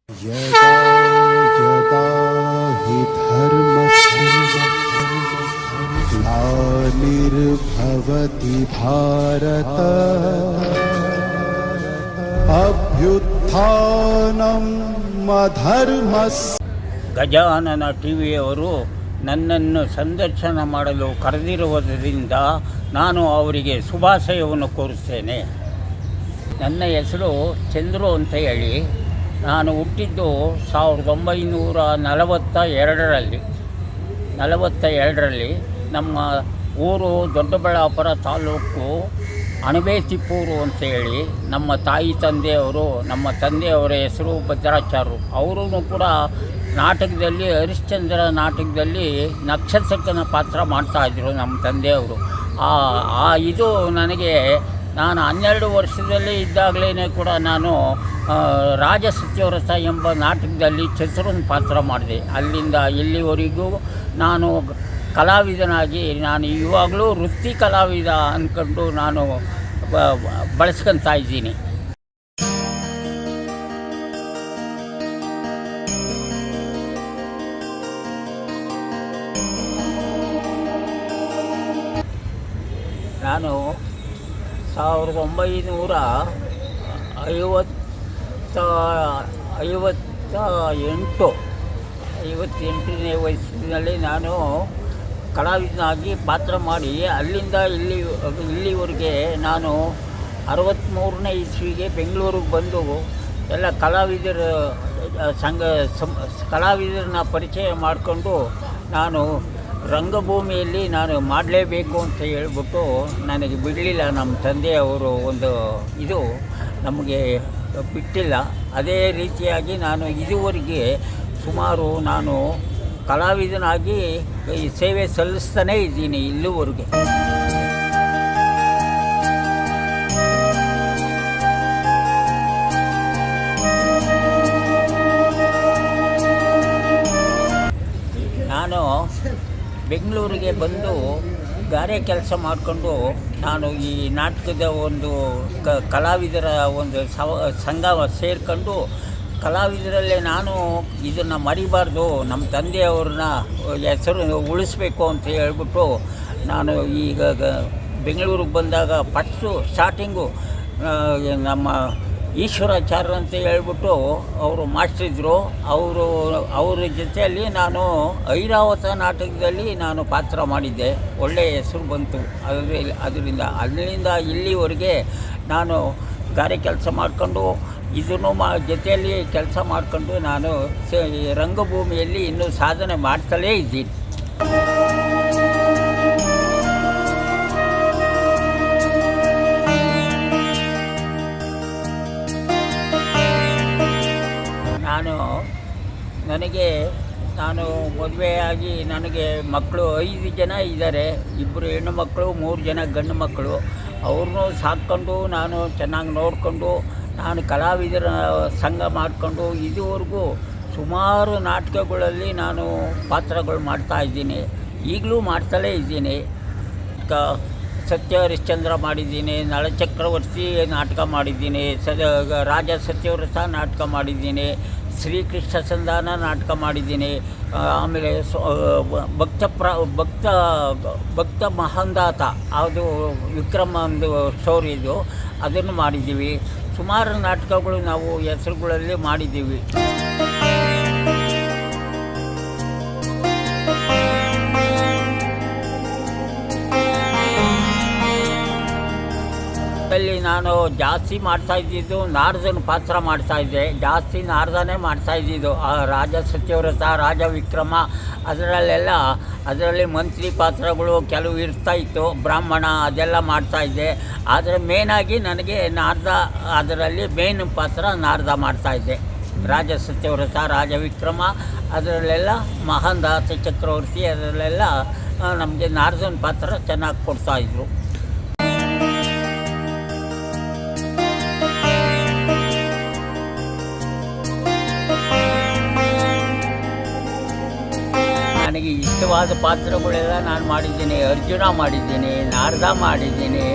यदा यदा हि धर्मस्य ग्लानिर्भवति भारत अभ्युत्थानम् अधर्मस्य. ಗಜಾನನ ಟಿವಿಯವರು ನನ್ನನ್ನು ಸಂದರ್ಶನ ಮಾಡಲು ಕರೆದಿರುವುದರಿಂದ ನಾನು ಅವರಿಗೆ ಶುಭಾಶಯವನ್ನು ಕೋರುತ್ತೇನೆ. ನನ್ನ ಹೆಸರು ಚಂದ್ರು ಅಂತ ಹೇಳಿ, ನಾನು ಹುಟ್ಟಿದ್ದು 1942ರಲ್ಲಿ. ನಮ್ಮ ಊರು ದೊಡ್ಡಬಳ್ಳಾಪುರ ತಾಲೂಕು ಅಣಬೇತಿಪ್ಪೂರು ಅಂತೇಳಿ. ನಮ್ಮ ತಾಯಿ ತಂದೆಯವರು, ನಮ್ಮ ತಂದೆಯವರ ಹೆಸರು ಭದ್ರಾಚಾರ್ಯರು. ಅವರೂ ಕೂಡ ನಾಟಕದಲ್ಲಿ, ಹರಿಶ್ಚಂದ್ರ ನಾಟಕದಲ್ಲಿ ನಕ್ಷತ್ರಕನ ಪಾತ್ರ ಮಾಡ್ತಾಯಿದ್ರು ನಮ್ಮ ತಂದೆಯವರು. ಇದು ನನಗೆ, ನಾನು 12 ವರ್ಷದಲ್ಲಿ ಇದ್ದಾಗಲೇ ಕೂಡ ನಾನು ರಾಜ ಸತ್ಯವ್ರತ ಎಂಬ ನಾಟಕದಲ್ಲಿ ಚತುರನ ಪಾತ್ರ ಮಾಡಿದೆ. ಅಲ್ಲಿಂದ ಇಲ್ಲಿವರೆಗೂ ನಾನು ಕಲಾವಿದನಾಗಿ, ನಾನು ಇವಾಗಲೂ ವೃತ್ತಿ ಕಲಾವಿದ ಅಂದ್ಕೊಂಡು ನಾನು ಬಳಸ್ಕೊತಾ ಇದ್ದೀನಿ. ನಾನು 1958ನೇ ವಯಸ್ಸಿನಲ್ಲಿ ನಾನು ಕಲಾವಿದನಾಗಿ ಪಾತ್ರ ಮಾಡಿ, ಅಲ್ಲಿಂದ ಇಲ್ಲಿವರೆಗೆ ನಾನು 63ನೇ ಇಸ್ವಿಗೆ ಬೆಂಗಳೂರಿಗೆ ಬಂದು ಎಲ್ಲ ಕಲಾವಿದರನ್ನ ಪರಿಚಯ ಮಾಡಿಕೊಂಡು, ನಾನು ರಂಗಭೂಮಿಯಲ್ಲಿ ನಾನು ಮಾಡಲೇಬೇಕು ಅಂತ ಹೇಳ್ಬಿಟ್ಟು ನನಗೆ ಬಿಡಲಿಲ್ಲ ನಮ್ಮ ತಂದೆಯವರು. ಇದು ನಮಗೆ ಬಿಟ್ಟಿಲ್ಲ. ಅದೇ ರೀತಿಯಾಗಿ ನಾನು ಇದುವರೆಗೆ ಸುಮಾರು ನಾನು ಕಲಾವಿದನಾಗಿ ಈ ಸೇವೆ ಸಲ್ಲಿಸ್ತಾನೇ ಇದ್ದೀನಿ ಇಲ್ಲಿವರೆಗೆ. ನಾನು ಬೆಂಗಳೂರಿಗೆ ಬಂದು ಗಾರೆ ಕೆಲಸ ಮಾಡಿಕೊಂಡು, ನಾನು ಈ ನಾಟಕದ ಒಂದು ಕಲಾವಿದರ ಒಂದು ಸಂಘ ಸೇರ್ಕೊಂಡು, ಕಲಾವಿದರಲ್ಲೇ ನಾನು ಇದನ್ನು ಮರಿಬಾರ್ದು, ನಮ್ಮ ತಂದೆಯವ್ರನ್ನ ಹೆಸರು ಉಳಿಸ್ಬೇಕು ಅಂತ ಹೇಳ್ಬಿಟ್ಟು, ನಾನು ಈಗ ಬೆಂಗಳೂರಿಗೆ ಬಂದಾಗ ಫಸ್ಟು ಸ್ಟಾರ್ಟಿಂಗು ನಮ್ಮ ಈಶ್ವರಾಚಾರ್ಯ ಅಂತ ಹೇಳ್ಬಿಟ್ಟು ಅವರು ಮಾಸ್ಟ್ರಿದ್ರು. ಅವ್ರ ಜೊತೆಯಲ್ಲಿ ನಾನು ಐರಾವತ ನಾಟಕದಲ್ಲಿ ನಾನು ಪಾತ್ರ ಮಾಡಿದ್ದೆ. ಒಳ್ಳೆಯ ಹೆಸರು ಬಂತು ಅದರಿಂದ. ಅಲ್ಲಿಂದ ಇಲ್ಲಿವರೆಗೆ ನಾನು ಗಾರೆ ಕೆಲಸ ಮಾಡಿಕೊಂಡು, ಇದನ್ನು ಜೊತೆಯಲ್ಲಿ ಕೆಲಸ ಮಾಡಿಕೊಂಡು ನಾನು ರಂಗಭೂಮಿಯಲ್ಲಿ ಇನ್ನೂ ಸಾಧನೆ ಮಾಡ್ತಲೇ ಇದ್ದೀನಿ. ನಾನು ಮದುವೆಯಾಗಿ ನನಗೆ ಮಕ್ಕಳು 5 ಜನ ಇದ್ದಾರೆ. 2 ಹೆಣ್ಣು ಮಕ್ಕಳು, 3 ಜನ ಗಂಡು ಮಕ್ಕಳು. ಅವ್ರನ್ನೂ ಸಾಕ್ಕೊಂಡು, ನಾನು ಚೆನ್ನಾಗಿ ನೋಡಿಕೊಂಡು, ನಾನು ಕಲಾವಿದರ ಸಂಘ ಮಾಡಿಕೊಂಡು ಇದುವರೆಗೂ ಸುಮಾರು ನಾಟಕಗಳಲ್ಲಿ ನಾನು ಪಾತ್ರಗಳು ಮಾಡ್ತಾಯಿದ್ದೀನಿ. ಈಗಲೂ ಮಾಡ್ತಲೇ ಇದ್ದೀನಿ. ಸತ್ಯ ಹರಿಶ್ಚಂದ್ರ ಮಾಡಿದ್ದೀನಿ, ನಳಚಕ್ರವರ್ತಿ ನಾಟಕ ಮಾಡಿದ್ದೀನಿ, ರಾಜ ಸತ್ಯವ್ರತ ನಾಟಕ ಮಾಡಿದ್ದೀನಿ, ಶ್ರೀಕೃಷ್ಣ ಸಂಧಾನ ನಾಟಕ ಮಾಡಿದ್ದೀನಿ. ಆಮೇಲೆ ಭಕ್ತ ಮಹಾಂದಾತ, ಅದು ವಿಕ್ರಮ ಒಂದು ಸ್ಟೋರಿದು, ಅದನ್ನು ಮಾಡಿದ್ದೀವಿ. ಸುಮಾರು ನಾಟಕಗಳು ನಾವು ಹೆಸರುಗಳಲ್ಲಿ ಮಾಡಿದ್ದೀವಿ. ಅಲ್ಲಿ ನಾನು ಜಾಸ್ತಿ ಮಾಡ್ತಾಯಿದ್ದಿದ್ದು ನಾರದನ ಪಾತ್ರ ಮಾಡ್ತಾಯಿದ್ದೆ. ಜಾಸ್ತಿ ನಾರದನೇ ಮಾಡ್ತಾಯಿದ್ದಿದ್ದು. ಆ ರಾಜ ಸತ್ಯವ್ರತ, ರಾಜ ವಿಕ್ರಮ, ಅದರಲ್ಲಿ ಮಂತ್ರಿ ಪಾತ್ರಗಳು ಕೆಲವು ಇರ್ತಾಯಿತ್ತು, ಬ್ರಾಹ್ಮಣ, ಅದೆಲ್ಲ ಮಾಡ್ತಾಯಿದ್ದೆ. ಆದರೆ ಮೇನಾಗಿ ನನಗೆ ನಾರದ, ಅದರಲ್ಲಿ ಮೇನ್ ಪಾತ್ರ ನಾರದ ಮಾಡ್ತಾಯಿದ್ದೆ. ರಾಜ ಸತ್ಯವ್ರತ, ರಾಜ ವಿಕ್ರಮ, ಅದರಲ್ಲೆಲ್ಲ ಮಹಾಂದಾತ ಚಕ್ರವರ್ತಿ, ಅದರಲ್ಲೆಲ್ಲ ನಮಗೆ ನಾರದನ ಪಾತ್ರ ಚೆನ್ನಾಗಿ ಕೊಡ್ತಾಯಿದ್ರು. ನನಗೆ ಇಷ್ಟವಾದ ಪಾತ್ರಗಳೆಲ್ಲ ನಾನು ಮಾಡಿದ್ದೀನಿ. ಅರ್ಜುನ ಮಾಡಿದ್ದೀನಿ, ನಾರದ ಮಾಡಿದ್ದೀನಿ,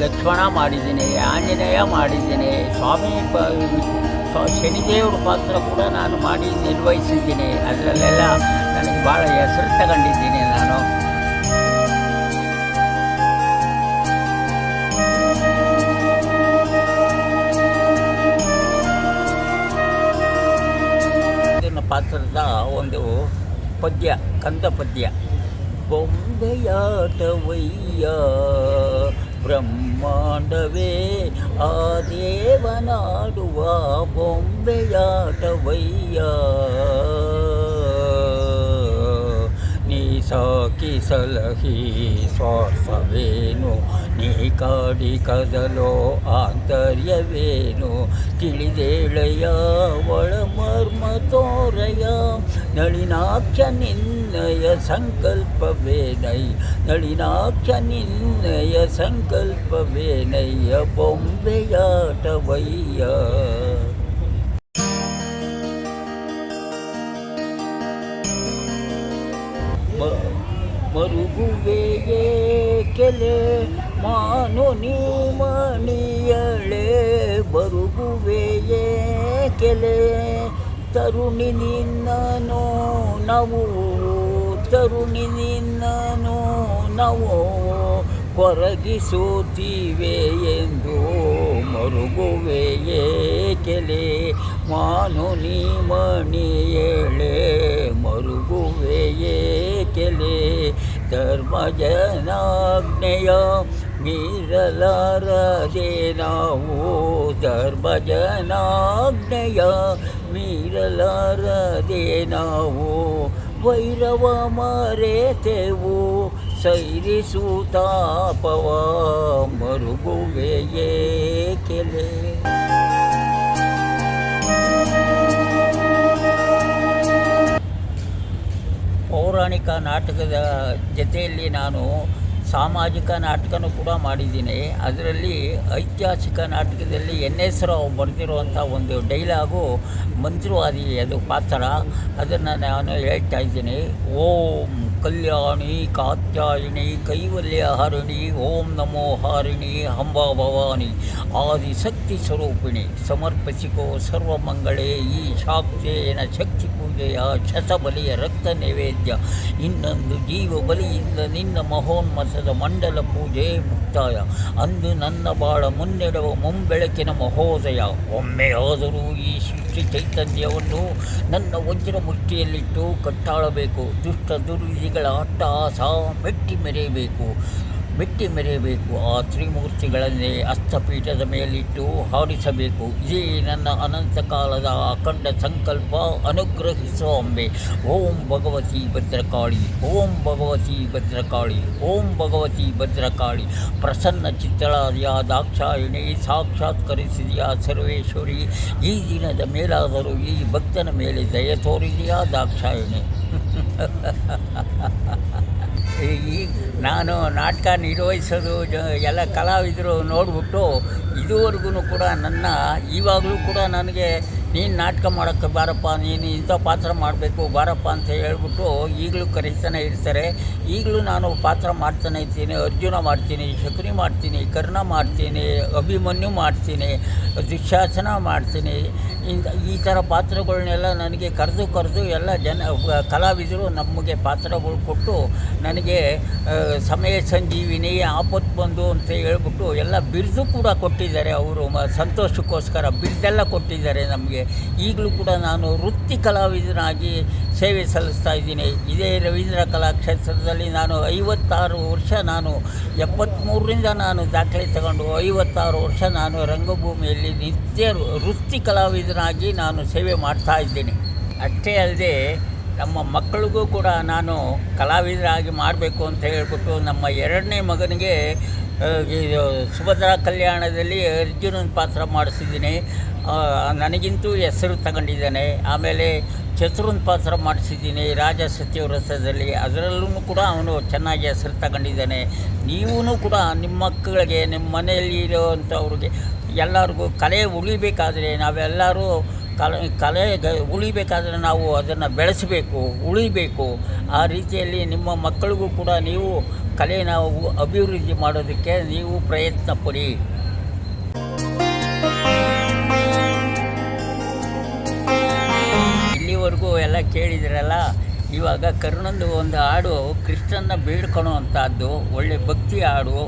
ಲಕ್ಷ್ಮಣ ಮಾಡಿದ್ದೀನಿ, ಆಂಜನೇಯ ಮಾಡಿದ್ದೀನಿ, ಶನಿದೇವ್ರ ಪಾತ್ರ ಕೂಡ ನಾನು ಮಾಡಿ ನಿರ್ವಹಿಸಿದ್ದೀನಿ. ಅದರಲ್ಲೆಲ್ಲ ನನಗೆ ಭಾಳ ಹೆಸರು ತಗೊಂಡಿದ್ದೀನಿ ನಾನು. ಇದನ್ನ ಪಾತ್ರದ ಒಂದು ಪದ್ಯ, ಕಂದ ಪದ್ಯ. ಬೊಂಬೆಯಾಟವಯ್ಯ ಬ್ರಹ್ಮಾಂಡವೇ ಆ ದೇವನಾಡುವ ಬೊಂಬೆಯಾಟವಯ್ಯ, ನೀ ಸಾಕಿ ಸಲಹಿ ಸ್ವಾರ್ಥವೇನು, ನೀ ಕಾಡಿ ಕದಲೋ ಆಂತರ್ಯವೇನು, ತಿಳಿದೇಳೆಯ ಒಳ ಮರ್ಮ ತೋರಯ, ನಳಿನಾಕ್ಷ ನಿನ್ನಯ ಸಂಕಲ್ಪವೇನೈ, ನಳಿನಾಕ್ಷ ನಿನ್ನಯ ಸಂಕಲ್ಪವೇನಯ್ಯ ಬೊಂಬೆಯಾಟವಯ್ಯ. ಮರುಗುವೆಯೇ ಕೆಲೆ ಮಾನು ನೀ ಮಣಿಯಳೆ, ಬರುಗುವೆಯೇ ಕೆಲೆ ತರುಣಿ ನಿನ್ನನು ನಾವು, ತರುಣಿ ನಿನ್ನನು ನಾವು ಕೊರಗಿಸುತ್ತೀವೆ ಎಂದು, ಮರುಗುವೆಯೇ ಕೆಲೆ ಮಾನು ನೀ ಮಣಿಯಳೆ, ಮರುಗುವೆಯೇ ಕೆಲೆ ಧರ್ಮಜನಾಜ್ಞೆಯ ಮೀರಲಾರದೆ ನಾವು, ಧರ್ಮಜನಾಜ್ಞೆಯ ಮೀರಲಾರದೆ ನಾವು, ವೈರವ ಮರೆತೆವು ಸೈರಿಸುತ್ತಾಪವ, ಮರುಗುವೆಯೇ ಕೆಲೆ. ಪೌರಾಣಿಕ ನಾಟಕದ ಜೊತೆಯಲ್ಲಿ ನಾನು ಸಾಮಾಜಿಕ ನಾಟಕನೂ ಕೂಡ ಮಾಡಿದ್ದೀನಿ. ಅದರಲ್ಲಿ ಐತಿಹಾಸಿಕ ನಾಟಕದಲ್ಲಿ NS ರಾವ್ ಬರೆದಿರುವಂಥ ಒಂದು ಡೈಲಾಗು ಮಂತ್ರವಾದಿ ಅದು ಪಾತ್ರ, ಅದನ್ನು ನಾನು ಹೇಳ್ತಾ ಇದ್ದೀನಿ. ಓಂ ಕಲ್ಯಾಣಿ ಕಾತ್ಯಾಯಿನಿ ಕೈವಲ್ಯ ಹರಿಣಿ, ಓಂ ನಮೋ ಹಾರಿಣಿ ಅಂಬಾ ಭವಾನಿ, ಆದಿಶಕ್ತಿ ಸ್ವರೂಪಿಣಿ, ಸಮರ್ಪಿಸಿಕೋ ಸರ್ವಮಂಗಳೇ ಈ ಶಾಕ್ತೇನ ಶಕ್ತಿ ಪೂಜೆಯ ಶತಬಲಿಯ ರಕ್ತ ನೈವೇದ್ಯ, ಇನ್ನೊಂದು ಜೀವ ಬಲಿಯಿಂದ ನಿನ್ನ ಮಹೋನ್ಮಸದ ಮಂಡಲ ಪೂಜೆ ಮುಕ್ತಾಯ, ಅಂದು ನನ್ನ ಬಾಳ ಮುನ್ನೆಡುವ ಮುಂಬೆಳಕಿನ ಮಹೋದಯ, ಒಮ್ಮೆ ಆದರೂ ಈ ಸೃಷ್ಟಿ ಚೈತನ್ಯವನ್ನು ನನ್ನ ವಜ್ರ ಮುಷ್ಟಿಯಲ್ಲಿಟ್ಟು ಕಟ್ಟಾಳಬೇಕು, ದುಷ್ಟ ದುರ್ವಿಧಿಗಳ ಅಟ್ಟಹಾಸ ಮೆಟ್ಟಿ ಮೆರೆಯಬೇಕು, ಆ ತ್ರಿಮೂರ್ತಿಗಳನ್ನೇ ಹಸ್ತಪೀಠದ ಮೇಲಿಟ್ಟು ಹಾಡಿಸಬೇಕು. ಇದೇ ನನ್ನ ಅನಂತ ಕಾಲದ ಅಖಂಡ ಸಂಕಲ್ಪ, ಅನುಗ್ರಹಿಸೋ ಅಂಬೆ. ಓಂ ಭಗವತಿ ಭದ್ರಕಾಳಿ, ಓಂ ಭಗವತಿ ಭದ್ರಕಾಳಿ, ಓಂ ಭಗವತಿ ಭದ್ರಕಾಳಿ, ಪ್ರಸನ್ನ ಚಿತ್ತಳಾದಿಯ ದಾಕ್ಷಾಯಿಣಿ, ಸಾಕ್ಷಾತ್ಕರಿಸಿದೆಯಾ ಸರ್ವೇಶ್ವರಿ, ಈ ದಿನದ ಮೇಲಾದರೂ ಈ ಭಕ್ತನ ಮೇಲೆ ದಯ ತೋರಿದೆಯಾ ದಾಕ್ಷಾಯಿಣಿ. ಈಗ ನಾನು ನಾಟಕ ನಿರ್ವಹಿಸೋದು ಎಲ್ಲ ಕಲಾವಿದರು ನೋಡಿಬಿಟ್ಟು ಇದುವರೆಗೂ ಕೂಡ ನನ್ನ ಇವಾಗಲೂ ಕೂಡ ನನಗೆ ನೀನು ನಾಟಕ ಮಾಡೋಕ್ಕೆ ಬಾರಪ್ಪ, ನೀನು ಇಂಥ ಪಾತ್ರ ಮಾಡಬೇಕು ಬಾರಪ್ಪ ಅಂತ ಹೇಳ್ಬಿಟ್ಟು ಈಗಲೂ ಕರೀತಾನೆ ಇರ್ತಾರೆ. ಈಗಲೂ ನಾನು ಪಾತ್ರ ಮಾಡ್ತಾನೆ ಇರ್ತೀನಿ. ಅರ್ಜುನ ಮಾಡ್ತೀನಿ, ಶಕುನಿ ಮಾಡ್ತೀನಿ, ಕರ್ಣ ಮಾಡ್ತೀನಿ, ಅಭಿಮನ್ಯು ಮಾಡ್ತೀನಿ, ದುಶ್ಯಾಸನ ಮಾಡ್ತೀನಿ. ಈ ಥರ ಪಾತ್ರಗಳನ್ನೆಲ್ಲ ನನಗೆ ಕರೆದು ಎಲ್ಲ ಕಲಾವಿದರು ನಮಗೆ ಪಾತ್ರಗಳು ಕೊಟ್ಟು ನನಗೆ ಸಮಯ ಸಂಜೀವಿನಿ, ಆಪತ್ತು ಬಂದು ಅಂತ ಹೇಳ್ಬಿಟ್ಟು ಎಲ್ಲ ಬಿರುದು ಕೂಡ ಕೊಟ್ಟಿದ್ದಾರೆ. ಅವರು ಸಂತೋಷಕ್ಕೋಸ್ಕರ ಬಿರುದೆಲ್ಲ ಕೊಟ್ಟಿದ್ದಾರೆ ನಮಗೆ. ಈಗಲೂ ಕೂಡ ನಾನು ವೃತ್ತಿ ಕಲಾವಿದನಾಗಿ ಸೇವೆ ಸಲ್ಲಿಸ್ತಾ ಇದ್ದೀನಿ. ಇದೇ ರವೀಂದ್ರ ಕಲಾಕ್ಷೇತ್ರದಲ್ಲಿ ನಾನು 56 ವರ್ಷ, ನಾನು 73ರಿಂದ ನಾನು ದಾಖಲೆ ತಗೊಂಡು 56 ವರ್ಷ ನಾನು ರಂಗಭೂಮಿಯಲ್ಲಿ ನಿತ್ಯ ವೃತ್ತಿ ಕಲಾವಿದನಾಗಿ ನಾನು ಸೇವೆ ಮಾಡ್ತಾ ಇದ್ದೀನಿ. ಅಷ್ಟೇ ಅಲ್ಲದೆ ನಮ್ಮ ಮಕ್ಕಳಿಗೂ ಕೂಡ ನಾನು ಕಲಾವಿದರಾಗಿ ಮಾಡಬೇಕು ಅಂತ ಹೇಳ್ಬಿಟ್ಟು ನಮ್ಮ 2ನೇ ಮಗನಿಗೆ ಸುಭದ್ರಾ ಕಲ್ಯಾಣದಲ್ಲಿ ಅರ್ಜುನನ ಪಾತ್ರ ಮಾಡಿಸಿದ್ದೀನಿ. ನನಗಿಂತೂ ಹೆಸರು ತಗೊಂಡಿದ್ದಾನೆ. ಆಮೇಲೆ ಚತುರನ ಪಾತ್ರ ಮಾಡಿಸಿದ್ದೀನಿ ರಾಜ ಸತ್ಯವ್ರತದಲ್ಲಿ, ಅದರಲ್ಲೂ ಕೂಡ ಅವನು ಚೆನ್ನಾಗಿ ಹೆಸರು ತಗೊಂಡಿದ್ದಾನೆ. ನೀವೂ ಕೂಡ ನಿಮ್ಮ ಮಕ್ಕಳಿಗೆ, ನಿಮ್ಮ ಮನೆಯಲ್ಲಿ ಇರೋವಂಥವ್ರಿಗೆ ಎಲ್ಲರಿಗೂ ಕಲೆ ಉಳಿಬೇಕಾದರೆ ನಾವೆಲ್ಲರೂ ಕಲೆ ಉಳಿಬೇಕಾದ್ರೆ ನಾವು ಅದನ್ನು ಬೆಳೆಸಬೇಕು, ಉಳಿಬೇಕು. ಆ ರೀತಿಯಲ್ಲಿ ನಿಮ್ಮ ಮಕ್ಕಳಿಗೂ ಕೂಡ ನೀವು ಕಲೆನ ಅಭಿವೃದ್ಧಿ ಮಾಡೋದಕ್ಕೆ ನೀವು ಪ್ರಯತ್ನ ಪಡಿ. ಇಲ್ಲಿವರೆಗೂ ಎಲ್ಲ ಕೇಳಿದ್ರಲ್ಲ. ಇವಾಗ ಕರ್ಣಂದು ಒಂದು ಹಾಡು ಕೃಷ್ಣನ ಬೇಡ್ಕೊಳೋ ಅಂಥದ್ದು ಒಳ್ಳೆ ಭಕ್ತಿ ಹಾಡು,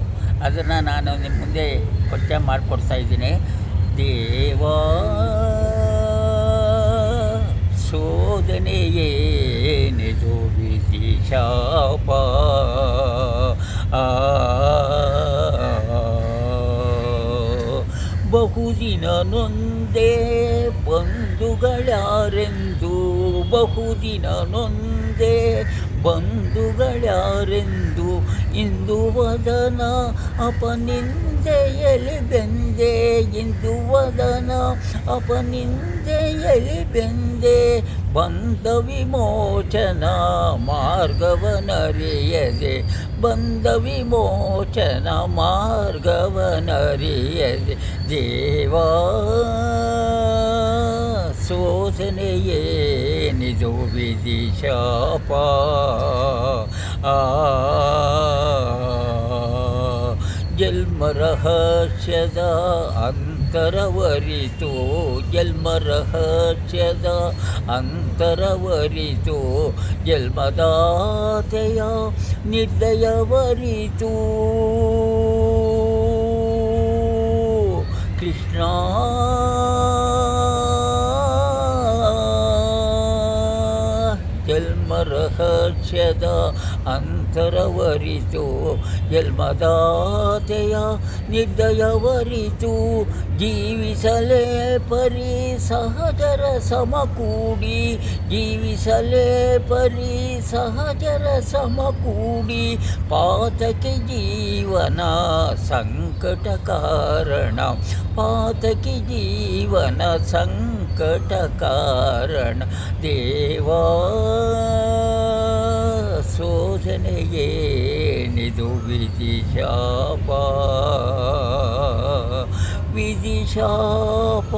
ಅದನ್ನು ನಾನು ನಿಮ್ಮ ಮುಂದೆ ಪರಿಚಯ ಮಾಡಿಕೊಡ್ತಾಯಿದ್ದೀನಿ. ದೇವಾ ಶೋಧನೆಯೇನೆದು ವಿಧಿ ಶಾಪ, ಬಹುದಿನ ನೊಂದೇ ಬಂಧುಗಳ್ಯಾರೆಂದು, ಬಹುದಿನ ನೊಂದೇ ಬಂಧುಗಳ್ಯಾರೆಂದು, ಇಂದು ವದನ ಅಪನಿಂದೆಯಲಿ ಬೆಂದೆ, ಇಂದು ವದನ ಅಪನಿಂದೆಯಲಿ ಬೆಂದೆ, ಬಂಧ ವಿಮೋಚನ ಮಾರ್ಗವನರಿಯದೆ, ಬಂಧ ವಿಮೋಚನ ಮಾರ್ಗವನರಿಯದೆ, ದೇವಾ ಶೋಧನೆಯೇನಿದು ವಿಧಿ ಶಾಪ, ಜನ್ಮ ರಹಸ್ಯದ ಅಂತರವರಿತು, ಜನ್ಮ ರಹಸ್ಯದ ಅಂತರವರಿತು, ಜನ್ಮದಾತೆಯ ನಿರ್ದಯವರಿತು, ಕೃಷ್ಣ ಜನ್ಮ ರಹಸ್ಯದ ಅಂತರವರಿತು, ಜನ್ಮದಾತೆಯ ನಿರ್ದಯವರಿತು, ಜೀವಿಸಲೇ ಪರಿ ಸಹಜರ ಸಮಕೂಡಿ, ಜೀವಿಸಲೇ ಪರಿ ಸಹಜರ ಸಮಕೂಡಿ, ಪಾತಕಿ ಜೀವನ ಸಂಕಟ ಕಾರಣ, ಪಾತಕಿ ಜೀವನ ಸಂಕಟ ಕಾರಣ, ದೇವಾ ಶೋಧನೆಯೇನಿದು ವಿಧಿ ಶಾಪ, ವಿಧಿ ಶಾಪ.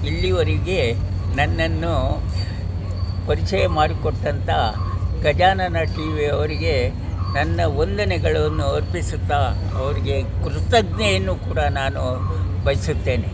ಇಲ್ಲಿವರೆಗೆ ನನ್ನನ್ನು ಪರಿಚಯ ಮಾಡಿಕೊಟ್ಟಂಥ ಗಜಾನನ ಟಿ ವಿ ಅವರಿಗೆ ನನ್ನ ವಂದನೆಗಳನ್ನು ಅರ್ಪಿಸುತ್ತಾ ಅವರಿಗೆ ಕೃತಜ್ಞೆಯನ್ನು ಕೂಡ ನಾನು ಬಯಸುತ್ತೇನೆ.